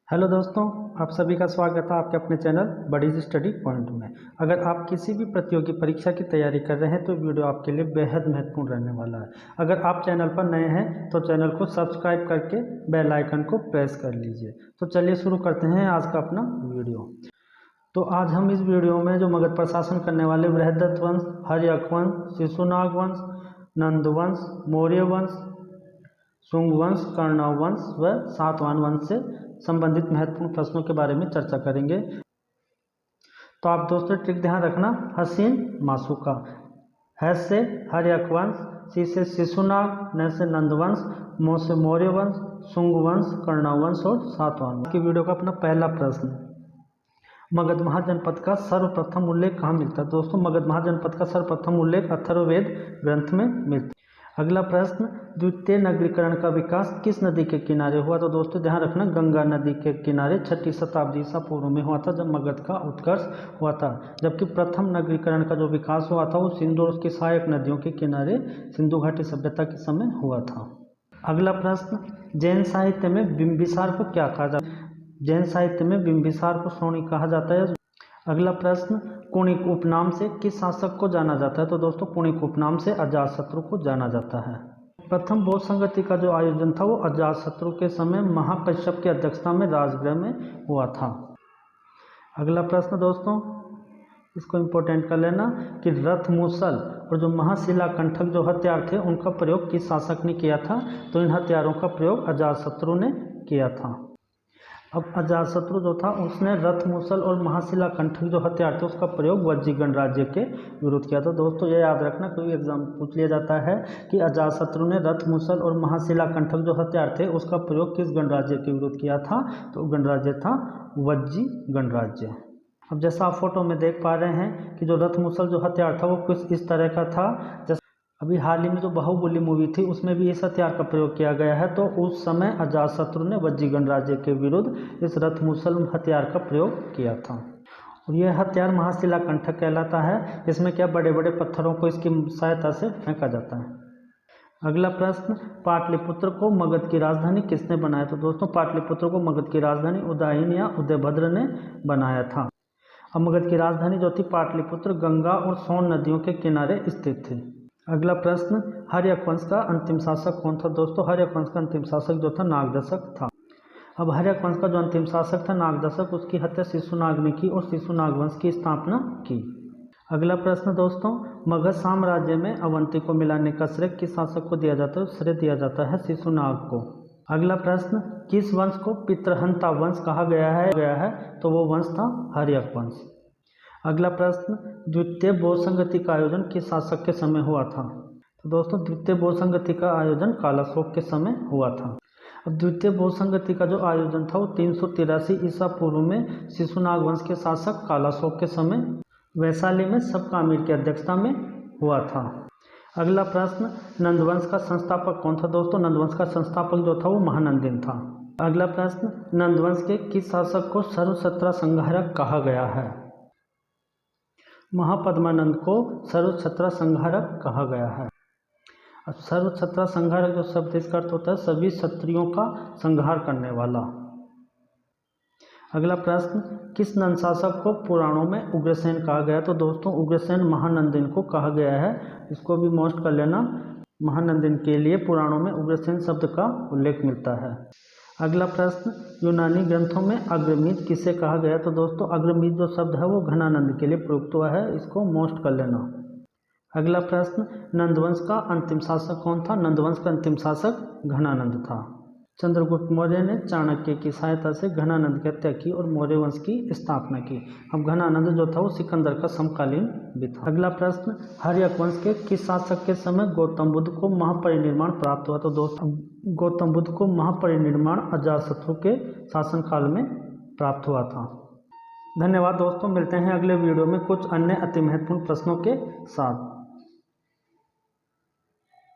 Hello दोस्तों, आप सभी का स्वागत है आपके अपने चैनल बडीज स्टडी पॉइंट में। अगर आप किसी भी प्रतियोगी परीक्षा की तैयारी कर रहे हैं तो वीडियो आपके लिए बेहद महत्वपूर्ण रहने वाला है। अगर आप चैनल पर नए हैं तो चैनल को सब्सक्राइब करके बेल आइकन को प्रेस कर लीजिए। तो चलिए शुरू करते हैं आज का अपना वीडियो। तो आज हम इस वीडियो में जो मगध पर शासन करने वाले बृहद्रथ वंश, हर्यक वंश, शिशुनाग वंश, नंद वंश, मौर्य वंश, शुंग वंश, कर्णव वंश व सातवाहन वंश से संबंधित महत्वपूर्ण प्रश्नों के बारे में चर्चा करेंगे। तो आप दोस्तों ट्रिक ध्यान रखना, हसीन मासूका, ह से हर्यक वंश, सी से शिशुनाग, न से नंद वंश, मो से मौर्य वंश, शुंग वंश, कर्णव वंश और सातवाहन वंश। की वीडियो का अपना पहला प्रश्न, मगध महाजनपद का सर्वप्रथम उल्लेख कहाँ मिलता है? दोस्तों मगध महाजनपद का सर्वप्रथम उल्लेख अथर्ववेद ग्रंथ में मिलता है। अगला प्रश्न, द्वितीय नगरीकरण का विकास किस नदी के किनारे हुआ? तो दोस्तों ध्यान रखना, गंगा नदी के किनारे 6ठी शताब्दी ईसा पूर्व में हुआ था, जब मगध का उत्कर्ष हुआ था। जबकि प्रथम नगरीकरण का जो विकास हुआ था वो सिंधु और उसकी सहायक नदियों के किनारे सिंधु घाटी सभ्यता के समय हुआ था। अगला प्रश्न, जैन साहित्य में बिंबिसार को क्या कहा जाता है? जैन साहित्य में बिंबिसार को श्रोणी कहा जाता है। अगला प्रश्न, कुणिक उपनाम से किस शासक को जाना जाता है? तो दोस्तों कुणिक उपनाम से अजातशत्रु को जाना जाता है। प्रथम बौद्ध संगति का जो आयोजन था वो अजातशत्रु के समय महाकश्यप की अध्यक्षता में राजगृह में हुआ था। अगला प्रश्न दोस्तों, इसको इम्पोर्टेंट कर लेना कि रथ मूसल और जो महाशिलाकंठक जो हथियार थे उनका प्रयोग किस शासक ने किया था? तो इन हथियारों का प्रयोग अजातशत्रु ने किया था। अब अजातशत्रु जो था उसने रथ मूसल और महाशिलाकंठक जो हथियार थे उसका प्रयोग वज्जी गणराज्य के विरुद्ध किया था। दोस्तों ये याद रखना, कोई एग्जाम पूछ लिया जाता है कि अजातशत्रु ने रथ मूसल और महाशिलाकंठक जो हथियार थे उसका प्रयोग किस गणराज्य के विरुद्ध किया था? तो गणराज्य था वज्जी गणराज्य। अब जैसा आप फोटो में देख पा रहे हैं कि जो रथ मूसल जो हथियार था वो कुछ इस तरह का था। जैसे अभी हाल ही में जो बाहुबली मूवी थी उसमें भी इस हथियार का प्रयोग किया गया है। तो उस समय अजातशत्रु ने वज्जी गणराज्य के विरुद्ध इस रथ मूसल हथियार का प्रयोग किया था। और यह हथियार महाशिलाकंठक कहलाता है। इसमें क्या बड़े बड़े पत्थरों को इसकी सहायता से फेंका जाता है। अगला प्रश्न, पाटलिपुत्र को मगध की राजधानी किसने बनाया? तो दोस्तों पाटलिपुत्र को मगध की राजधानी उदयन या उदयभद्र ने बनाया था। अब मगध की राजधानी जो थी पाटलिपुत्र गंगा और सोन नदियों के किनारे स्थित थी। अगला प्रश्न, हर्यक वंश का अंतिम शासक कौन था? दोस्तों हर्यक वंश का अंतिम शासक जो था नागदशक था। अब हर्यक वंश का जो अंतिम शासक था नागदशक, उसकी हत्या शिशुनाग ने की और शिशुनाग वंश की स्थापना की। अगला प्रश्न दोस्तों, मगध साम्राज्य में अवंती को मिलाने का श्रेय किस शासक को दिया जाता है? श्रेय दिया जाता है शिशुनाग को। अगला प्रश्न, किस वंश को पितृहंता वंश कहा गया है? तो वो वंश था हर्यक वंश। अगला प्रश्न, द्वितीय बौद्ध संगति का आयोजन किस शासक के समय हुआ था? तो दोस्तों द्वितीय बौद्ध संगति का आयोजन कालाशोक के समय हुआ था। अब द्वितीय बौद्ध संगति का जो आयोजन था वो 383 ईसा पूर्व में शिशुनाग वंश के शासक कालाशोक के समय वैशाली में सबकामिर की अध्यक्षता में हुआ था। अगला प्रश्न, नंदवंश का संस्थापक कौन था? दोस्तों नंदवंश का संस्थापक जो था वो महानंदिन था। अगला प्रश्न, नंदवंश के किस शासक को सर्वछत्र संहारक कहा गया है? महापद्मानंद को सर्वछत्र संहारक कहा गया है। अब सर्वछत्र संहारक जो शब्द इसका अर्थ होता है सभी क्षत्रियों का संहार करने वाला। अगला प्रश्न, किस नंद शासक को पुराणों में उग्रसेन कहा गया? तो दोस्तों उग्रसेन महानंदिन को कहा गया है। इसको भी मोस्ट कर लेना, महानंदिन के लिए पुराणों में उग्रसेन शब्द का उल्लेख मिलता है। अगला प्रश्न, यूनानी ग्रंथों में अग्रमीत किसे कहा गया? तो दोस्तों अग्रमीत जो शब्द है वो घनानंद के लिए प्रयुक्त हुआ है। इसको मोस्ट कर लेना। अगला प्रश्न, नंदवंश का अंतिम शासक कौन था? नंदवंश का अंतिम शासक घनानंद था। चंद्रगुप्त मौर्य ने चाणक्य की सहायता से घनानंद की हत्या की और मौर्य वंश की स्थापना की। अब घनानंद जो था वो सिकंदर का समकालीन भी था। अगला प्रश्न, हर्यक वंश के किस शासक के समय गौतम बुद्ध को महापरिनिर्वाण प्राप्त हुआ? तो दोस्तों गौतम बुद्ध को महापरिनिर्वाण अजातशत्रु के शासनकाल में प्राप्त हुआ था। धन्यवाद दोस्तों, मिलते हैं अगले वीडियो में कुछ अन्य अति महत्वपूर्ण प्रश्नों के साथ।